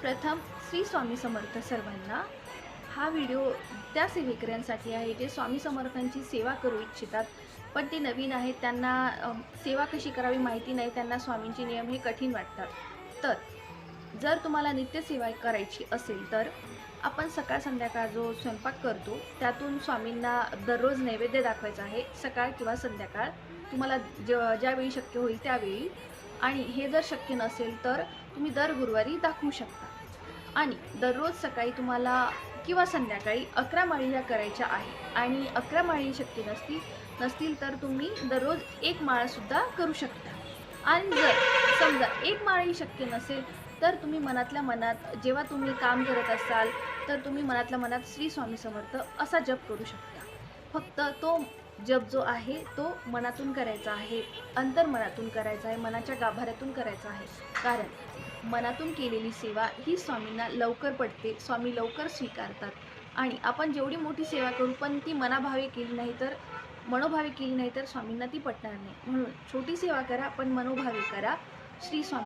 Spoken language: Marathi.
प्रथम श्री स्वामी समर्थ सर्वांना. हा व्हिडिओ त्या सेवेकऱ्यांसाठी आहे जे स्वामी समर्थांची सेवा करू इच्छितात, पण ते नवीन आहेत, त्यांना सेवा कशी करावी माहिती नाही, त्यांना स्वामींचे नियम हे कठीण वाटतात. तर जर तुम्हाला नित्यसेवा करायची असेल तर आपण सकाळ संध्याकाळ जो स्वयंपाक करतो त्यातून स्वामींना दररोज नैवेद्य दाखवायचा आहे, सकाळ किंवा संध्याकाळ तुम्हाला ज्यावेळी शक्य होईल त्यावेळी. आणि हे जर शक्य नसेल तर तुम्ही दर गुरुवारी दाखवू शकता. आणि दररोज सकाळी तुम्हाला किंवा संध्याकाळी 11 माळी ह्या करायच्या आहे. आणि 11 माळी शक्य नसतील तर तुम्ही दररोज एक माळासुद्धा करू शकता. आणि जर समजा एक माळही शक्य नसेल तर तुम्ही मनातल्या मनात जेव्हा तुम्ही काम करत असाल तर तुम्ही मनातल्या मनात श्री स्वामी समर्थ असा जप करू शकता. फक्त तो जप जो आहे तो मनातून करायचा आहे, अंतर्मनातून करायचा आहे, मनाच्या गाभाऱ्यातून करायचा आहे. कारण मनातून केलेली सेवा ही स्वामींना लवकर पडते, स्वामी लवकर स्वीकारतात. आणि आपण जेवढी मोठी सेवा करू पण ती मनोभावे केली नाही तर स्वामींना ती पटणार नाही. म्हणून छोटी सेवा करा पण मनोभावे करा. श्री स्वामी.